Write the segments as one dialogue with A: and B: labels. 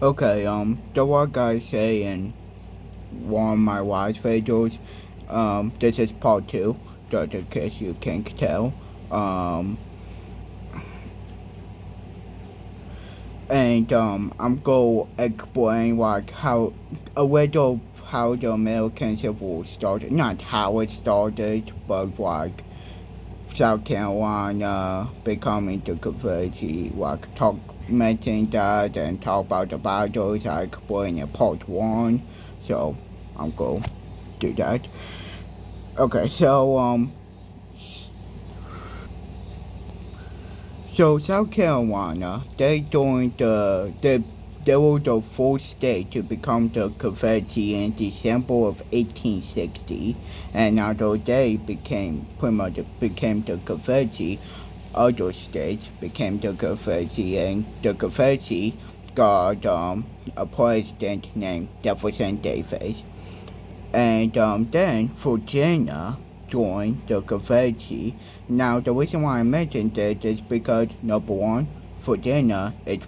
A: Okay, the what guys say in one of my last videos, this is part two, just in case you can't tell. Um, I'm going to explain like how a little how the American Civil War started. Not how it started, but like South Carolina becoming the Confederacy, like talk mention that and talk about the battles I explained in part one. So I'm going to do that. Okay, so South Carolina, they were the fourth state to become the Confederacy in December of 1860, and although they became pretty much became the Confederacy, other states became the Confederacy, and the Confederacy got a president named Jefferson Davis. And then Virginia joined the Confederacy. Now, the reason why I mentioned this is because, number one, Virginia is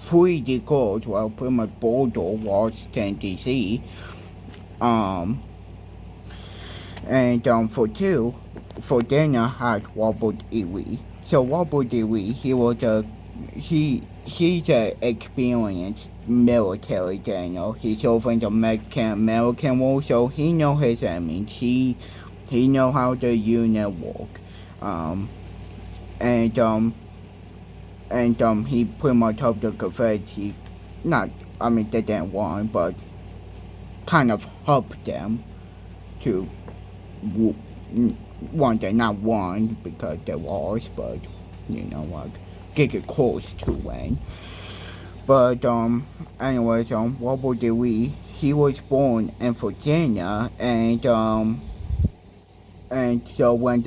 A: pretty close, well, pretty much border Washington, D.C. Um, for two, Virginia had Robert E. Lee. So Robert E. Lee, he's an experienced military general. He served in the American War, so he know his enemies. He know how the unit work. Um, and he pretty much helped the Confederacy. Not, I mean, they didn't win, but kind of helped them to one day, not one because they lost, but like get it close to win. But anyways, Robert E. Lee, he was born in Virginia, and so when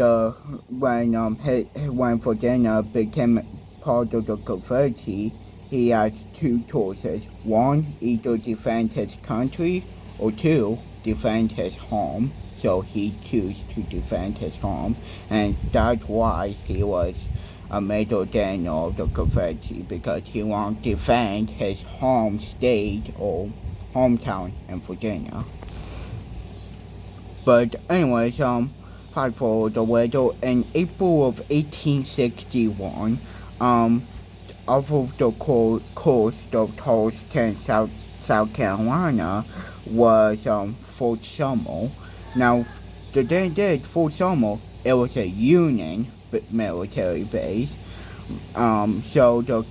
A: Virginia became part of the Confederacy, he has two choices: one, either defend his country, or two, defend his home. So he chose to defend his home, and that's why he was a major general of the Confederacy, because he wanted to defend his home state or hometown in Virginia. But anyways, fast forward a little, in April of 1861, off of the coast of Charleston, South Carolina, was Fort Sumter. Now, the thing is, Fort Sumter, it was a Union military base. So the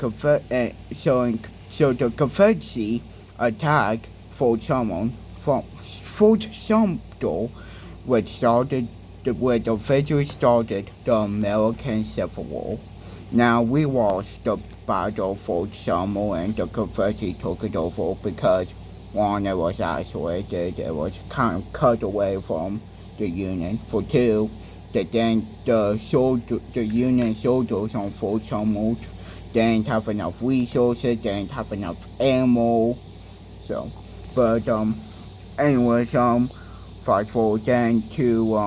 A: Confederacy attacked Fort Sumter from Fort Sumter, which started where the Federals started the American Civil War. Now we lost the battle of Fort Sumter, and the Confederacy took it over because one, it was isolated, it was kind of cut away from the Union. For two, the Union soldiers on Fort Sumter didn't have enough resources, didn't have enough ammo. So, but anyways, fast forward then to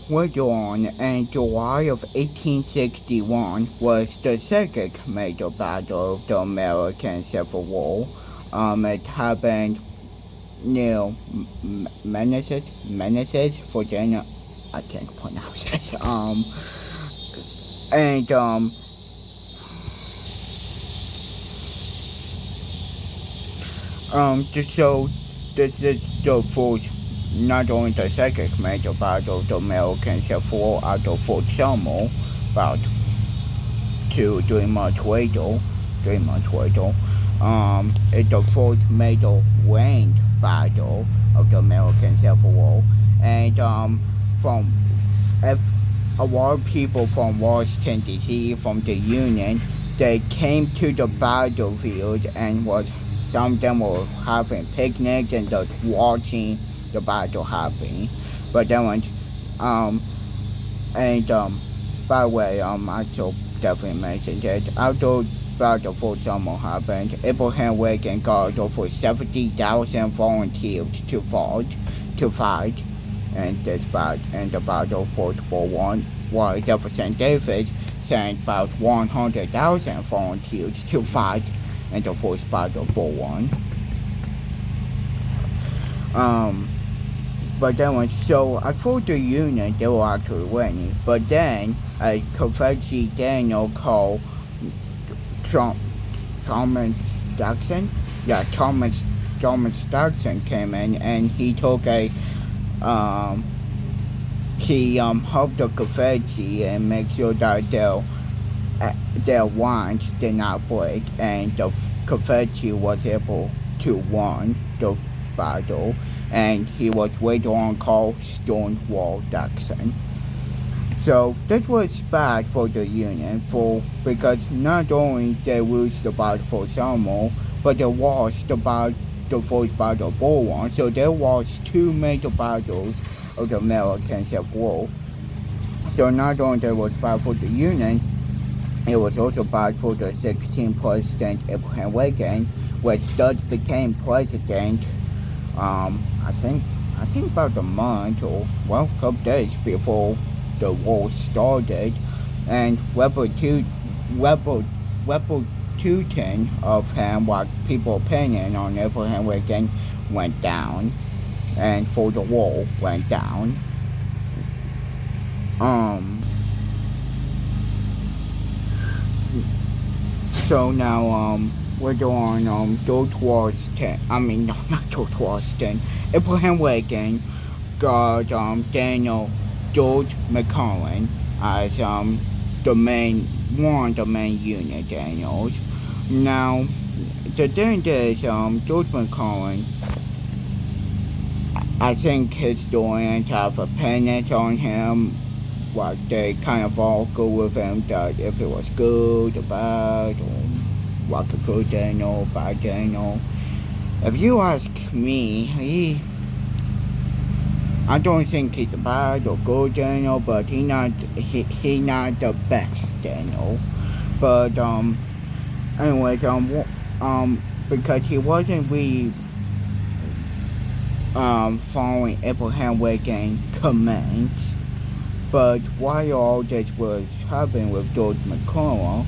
A: later on, in July of 1861 was the second major battle of the American Civil War. It happened near Manassas, Virginia. I can't pronounce it. And so this is the first, not only the second major battle of the American Civil War after Fort Sumter, about 3 months later. It's the first major land battle of the American Civil War, and from a lot of people from Washington D.C. from the Union, they came to the battlefield and some of them were having picnics and just watching the battle happening. But then by the way, I should definitely mention that after Battle of Fort Sumter happened, Abraham Lincoln got over 70,000 volunteers to fight in the Battle of Fort War One, while Jefferson Davis sent about 100,000 volunteers to fight in the First Battle of Bull Run. But then so I thought the Union, they were actually winning. But then a Confederate general called Thomas Jackson, Thomas Jackson came in, and he took he helped the Confederacy and make sure that their lines did not break, and the Confederacy was able to win the battle. And he was later on called Stonewall Jackson. So this was bad for the Union because not only they lose the battle for Selma, but they lost the First Battle of Bull Run. So they lost two major battles of the American Civil War. So not only that was bad for the Union, it was also bad for the 16th President Abraham Lincoln, which thus became president. I think about a month or a couple days before the war started, and reputation of him, what people opinion on Abraham Lincoln, went down, and for the war went down. So now we're doing George Washington. I mean, no, not George Washington. Abraham Lincoln got George McClellan as the main unit generals. Now the thing is, George McClellan, I think historians have opinions on him. What they kind of all go with him, that if it was good or bad, or what a good general, bad general. If you ask me, I don't think he's a bad or good general, but he not the best general. But anyways, because he wasn't really following Abraham Lincoln's commands. But while all this was happening with George McConnell,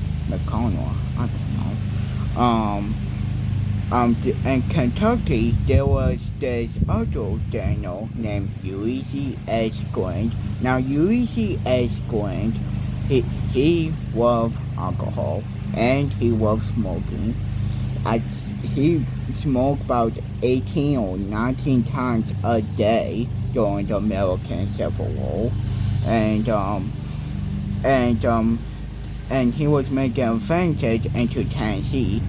A: I don't know. In Kentucky, there was this other general named Ulysses S. Grant. Now, Ulysses S. Grant, he loved alcohol and he loved smoking. He smoked about 18 or 19 times a day during the American Civil War. And he was making advances into Tennessee.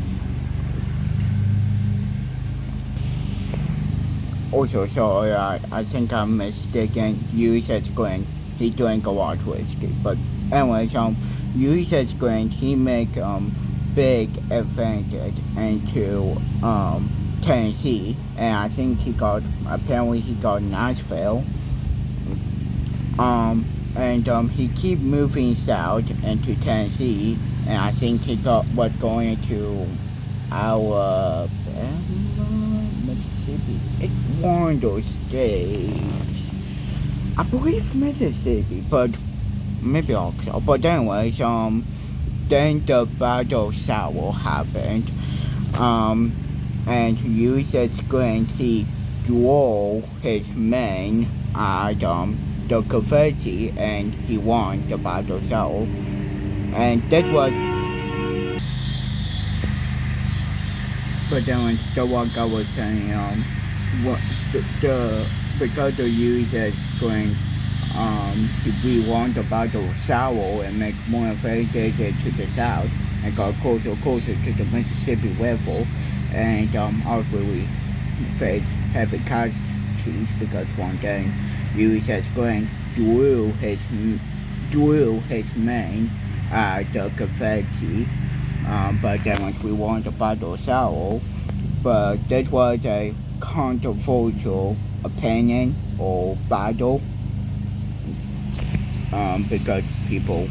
A: Also, sorry, I think I'm mistaken. Ulysses Grant, he drank a lot of whiskey. But anyways, Ulysses Grant, he make big advances into Tennessee, and I think apparently he got Nashville. And he keep moving south into Tennessee, and I think he was going to Alabama, Mississippi. It's one of those states. I believe Mississippi, but maybe also. But anyways, then the Battle of Selma happened, and Ulysses Grant, he drove his men at the Confederacy, and he won the Battle of Selma. And that was, but then what I was saying, because the Ulysses Grant, we won the Battle of Selma and make more advances to the south and got closer to the Mississippi River, and also we faced heavy casualties because one day Ulysses Grant drew his men at the Confederacy, but then once we won the Battle of Selma. But this was a controversial opinion or battle, because people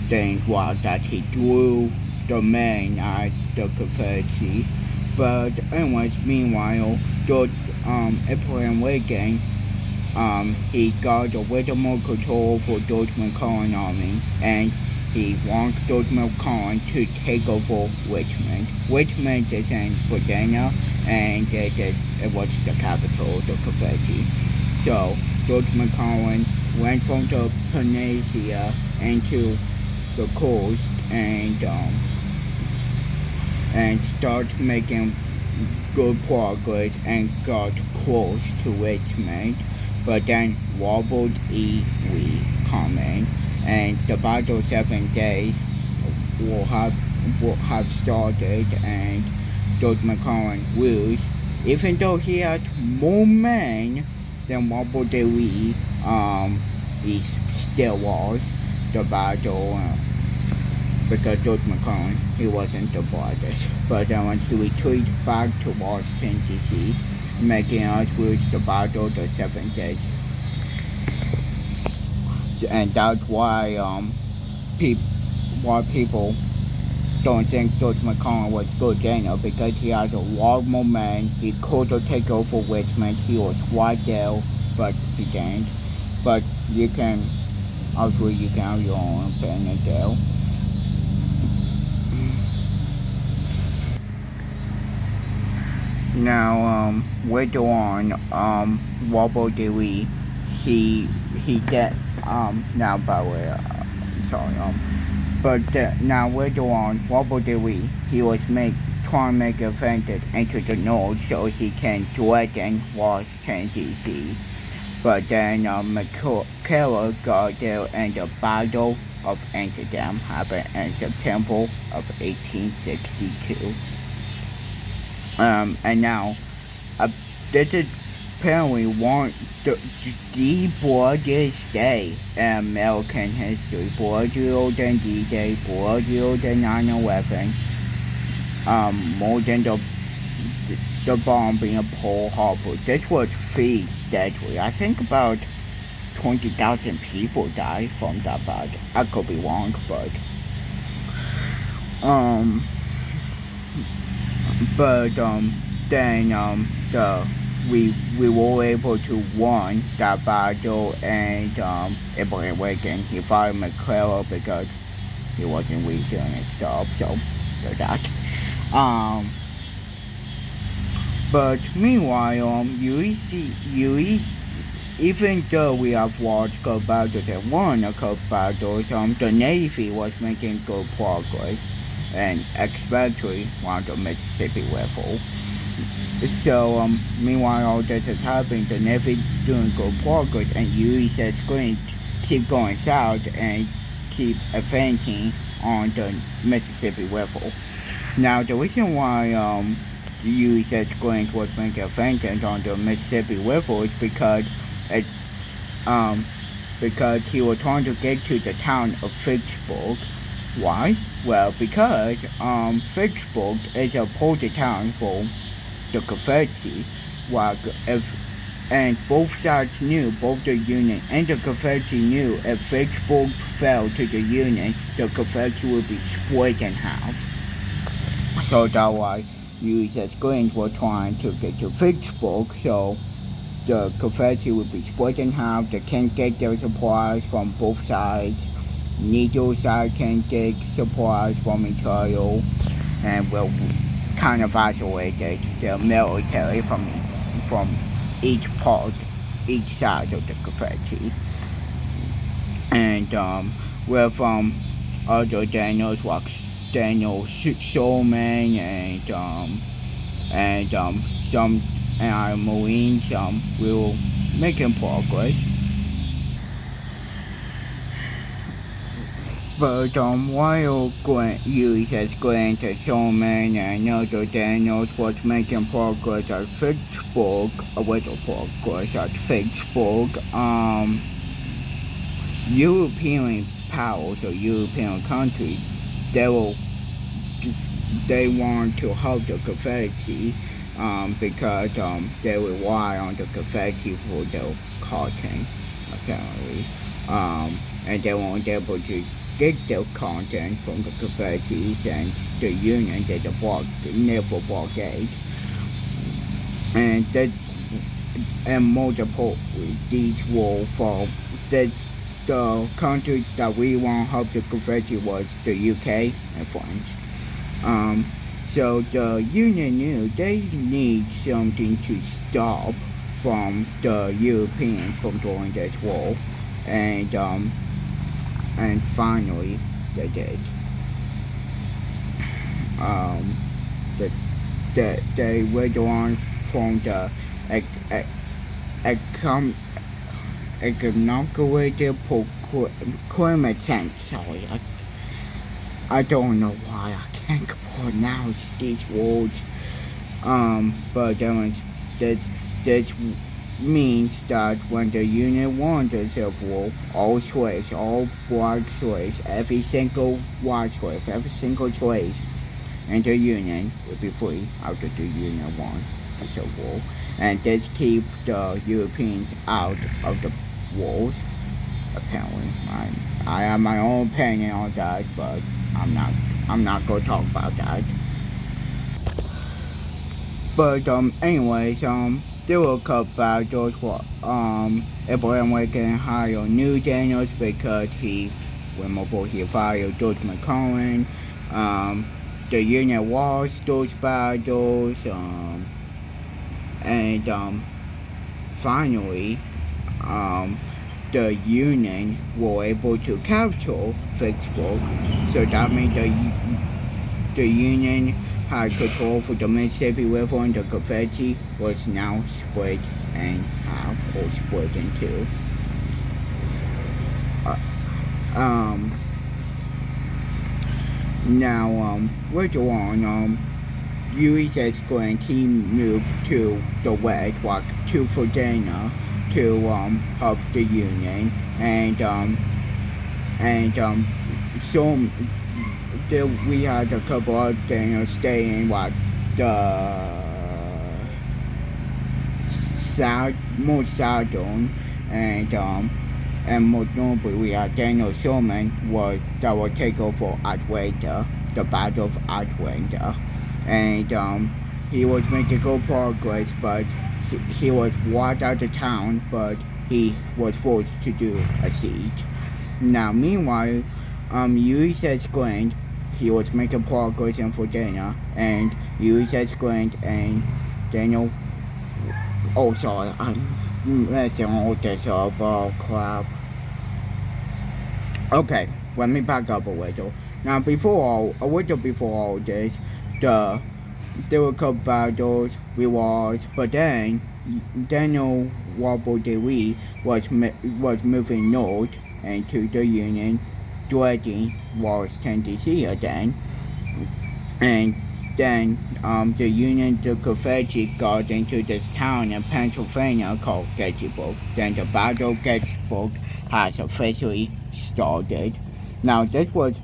A: think that he drew the men at the Confederacy. But anyways, meanwhile, Abraham Lincoln, he got the original control for George McClellan army, and he wants George McClellan to take over Richmond. Richmond is in Virginia, and it was the capital of the Confederacy. So George McClellan went from the peninsula into the coast and started making good progress and got close to Richmond. But then Robert E. Lee come in, and the Battle of 7 Days will have started, and George McClellan lose, even though he had more men than Robert E. Lee. He still lost the battle because George McClellan, he wasn't the brightest. But then when he retreated back to Washington, D.C., making us lose the battle of the 7 Days. And that's why people don't think George McClellan was good general, because he had a lot more men. He could have taken over Richmond. He was right there, but he didn't. But you can have your own opinion there. Now, later on, Robert E. Lee, he did, now by the way, sorry, but now later on, Robert E. Lee, he was trying to make advantage into the north so he can threaten Washington, D.C. But then McClellan got there, and the Battle of Antietam happened in September of 1862. And now, this is apparently the bloodiest day in American history. Bloodier than D-Day, bloodier than 9/11, more than the bombing of Pearl Harbor. This was pretty deadly. I think about 20,000 people died from that battle. I could be wrong, but then we were able to win that battle, and Abraham Lincoln, he fired McClellan because he wasn't really doing his job, so that. But meanwhile, even though we have watched good battles and won a couple battles, the Navy was making good progress, and especially on the Mississippi River. So, meanwhile, all this is happening, the Navy doing good progress, and USS Grant keep going south and keep advancing on the Mississippi River. Now, the reason why the USS Grant was making advances on the Mississippi River is because he was trying to get to the town of Vicksburg. Why? Well, because Vicksburg is a ported town for the Confederacy, and both sides knew, both the Union and the Confederacy knew, if Vicksburg fell to the Union, the Confederacy would be split in half. So that's why USS Grant was trying to get to Vicksburg, so the Confederacy would be split in half. They can't get their supplies from both sides. Neither side can get supplies from each other, and will kind of isolated the military from each side of the Confederacy. And with other generals like Daniel Sherman and some our Marines, we were making progress. But while USS Grant, Sherman, and other Daniels was making progress at Vicksburg, a little progress at Vicksburg, European powers or European countries, they want to help the Confederacy because they rely on the Confederacy for their cotton, apparently, and they weren't able to get their content from the Confederacy and the Union did the naval blockade, and multiple these were for that the countries that we want to help the Confederacy was the UK and France. So the Union knew they need something to stop from the Europeans from doing this war, and finally they did. The, they withdrawn from the economic procurement. Sorry, I don't know why I can't pronounce these words. But this means that when the Union won the Civil War, all slaves, all black slaves, every single white slave, every single slave in the Union would be free after the Union won the Civil War. And this keeps the Europeans out of the wars, apparently. I have my own opinion on that, but I'm not going to talk about that. But anyways, there were a couple battles where Abraham Lincoln hired New Daniels because he fired George McClellan. The Union lost those battles, and finally, the Union were able to capture Vicksburg. So that means the Union had control for the Mississippi River, and the Confederacy was now split in half, or split in two. Now, later on, Ulysses Grant, he moved to the west, like to Virginia, to help the Union, and so there we had a couple of things staying like the more southern, and most notably we had Daniel Sherman that was take over Atlanta, the Battle of Atlanta, and he was making good progress, but he was walked out of town, but he was forced to do a siege. Now, meanwhile, Ulysses Grant, he was making progress in Virginia, and Ulysses Grant and Daniel. Oh, sorry, I'm messing all this up. Oh, crap. Okay, let me back up a little. Now, before all this, there were a couple battles, we lost, but then Daniel Wobble DeWee was moving north into the Union, threatening Washington D.C. again, and then the Union, the Confederacy, got into this town in Pennsylvania called Gettysburg. Then the Battle of Gettysburg has officially started. Now, this was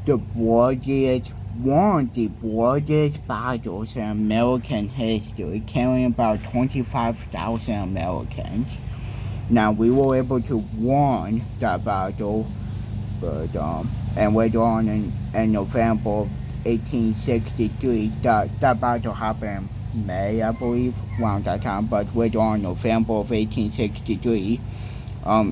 A: one of the bloodiest battles in American history, killing about 25,000 Americans. Now, we were able to win that battle, but and later on in November 1863, that battle happened in May, I believe, around that time, but later on November of 1863,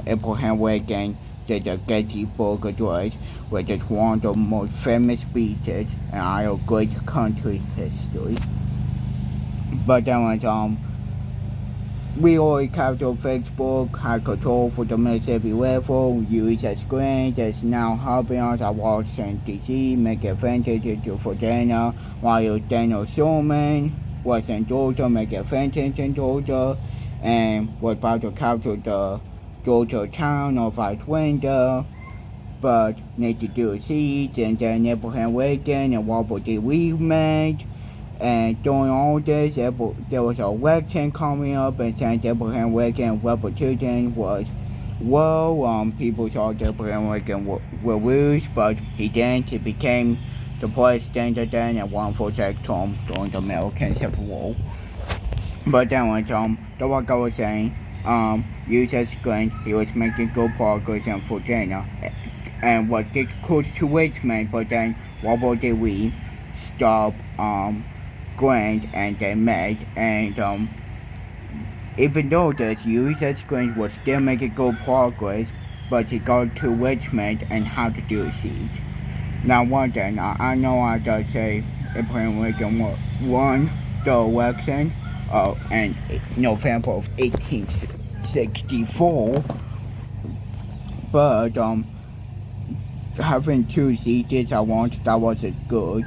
A: Abraham Lincoln did the Gettysburg Address, which is one of the most famous speeches in our great country history. But then was, we already captured Vicksburg, had control for the Mississippi River. Ulysses Grant is now helping us at Washington, D.C., make advantage to Virginia, while Daniel Sherman was in Georgia, making advantage in Georgia, and was about to capture the Georgia town of Atlanta, but need to do a siege, and then Abraham Lincoln and Robert E. Lee met. And during all this, there was an election coming up, and since Abraham Lincoln reputation was low, people thought Abraham Lincoln would lose, but he didn't. He became the president then and won for second term during the American Civil War. But then like I was saying, Ulysses Grant, he was making good progress in Virginia, and was getting close to Richmond, but then Robert E. Lee stopped Grant, and they met, and even though this, Ulysses Grant was still making good progress, but he goes to Richmond and how to do a siege. Now one thing, I know I just say Abraham Lincoln won the election in November of 1864, but having two sieges that wasn't good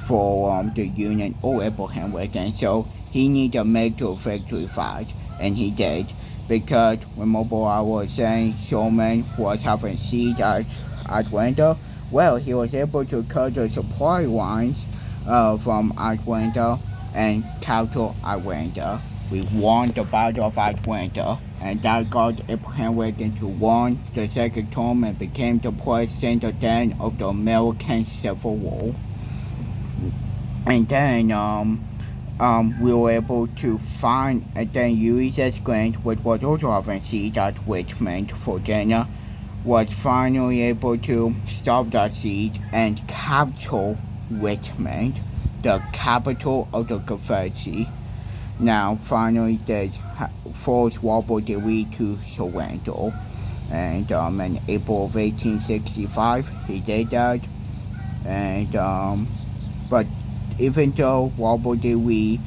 A: for the Union or Abraham Lincoln, so he needed a major victory fight, and he did, because remember I was saying Sherman was having siege at Atlanta. Well, he was able to cut the supply lines from Atlanta and capture Atlanta. We won the Battle of Atlanta, and that got Abraham Lincoln to win the second term and became the president then of the American Civil War. And then we were able to find, and then Ulysses Grant, which was also having siege at Richmond, Virginia, was finally able to stop that siege and capture Richmond, the capital of the Confederacy. Now, finally, they forced Robert E. Lee to surrender. And in April of 1865, he did that. And but even though Robert E. Lee,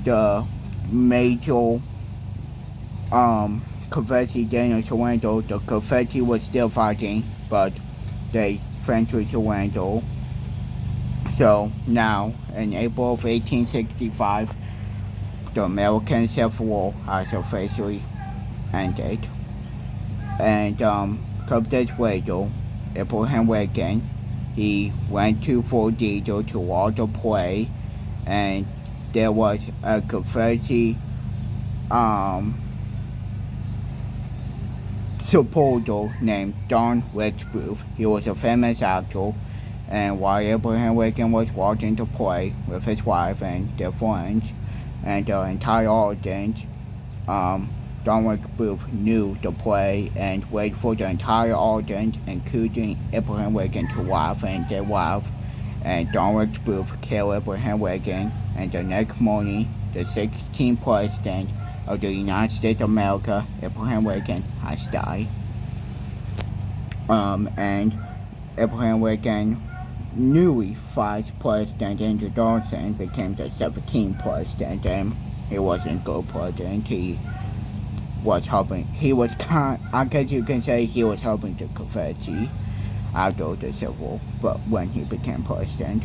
A: the major Confederacy didn't surrender, the Confederacy was still fighting, but they eventually surrendered. So now, in April of 1865, the American Civil War has officially ended. And a couple days later, Abraham Lincoln, he went to Fort Dearborn to watch the play, and there was a Confederacy supporter named John Wilkes Booth. He was a famous actor, and while Abraham Lincoln was watching the play with his wife and their friends and the entire audience, John Wilkes Booth knew the play and waited for the entire audience, including Abraham Lincoln, to laugh, and they laughed. And John Wilkes Booth killed Abraham Lincoln, and the next morning, the 16th president of the United States of America, Abraham Lincoln, has died. And Abraham Lincoln, newly vice president Andrew Johnson, became the 17th president, and he wasn't good president. He was helping. I guess you can say he was helping the Confederacy after the Civil War, but when he became president.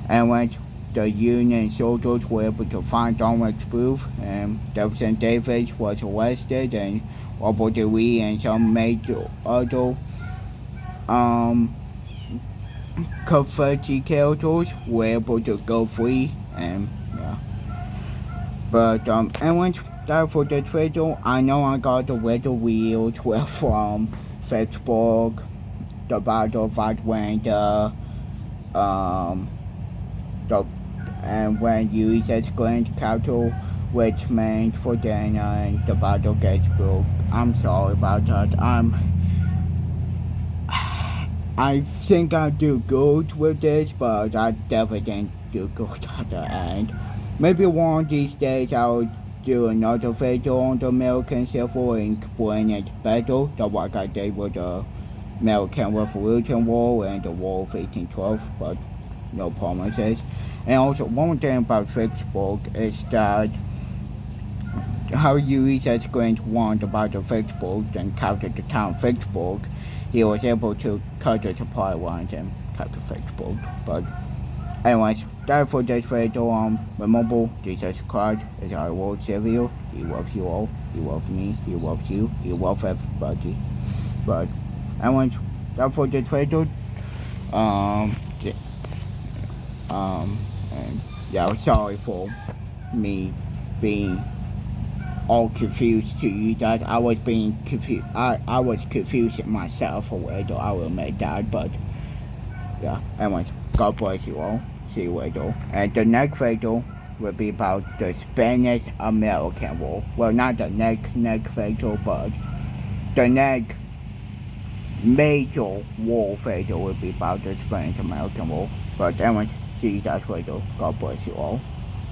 A: And when the Union soldiers were able to find John Wilkes Booth, and Jefferson Davis was arrested, and Robert E. Lee and some major other Confederacy characters were able to go free, and yeah. But and once that for the video, I know I got the weather wheels were from Vicksburg, the Battle of Atlanta, and when Ulysses Grant captured Richmond, Virginia, and the Battle of Gettysburg. I'm sorry about that. I think I do good with this, but I definitely didn't do good at the end. Maybe one of these days I'll do another video on the American Civil War and explain it better, just like I did with the American Revolution War and the War of 1812, but no promises. And also, one thing about Vicksburg is that how Ulysses Grant won the Battle of Vicksburg and captured the town of Vicksburg, he was able to cut the supply lines and capture Vicksburg. But anyways, that's for this video. Remember, Jesus Christ is our Lord Savior. He loves you all. He loves me. He loves you. He loves everybody. But anyways, that's for this video. And yeah, sorry for me being all confused to you guys. I was being confused. I was confused myself a little. I will admit that, but yeah. Anyways, God bless you all. See you later. And the next video will be about the Spanish-American War. Well, not the next video, but the next major war video will be about the Spanish-American War. But anyways, see you guys later. God bless you all.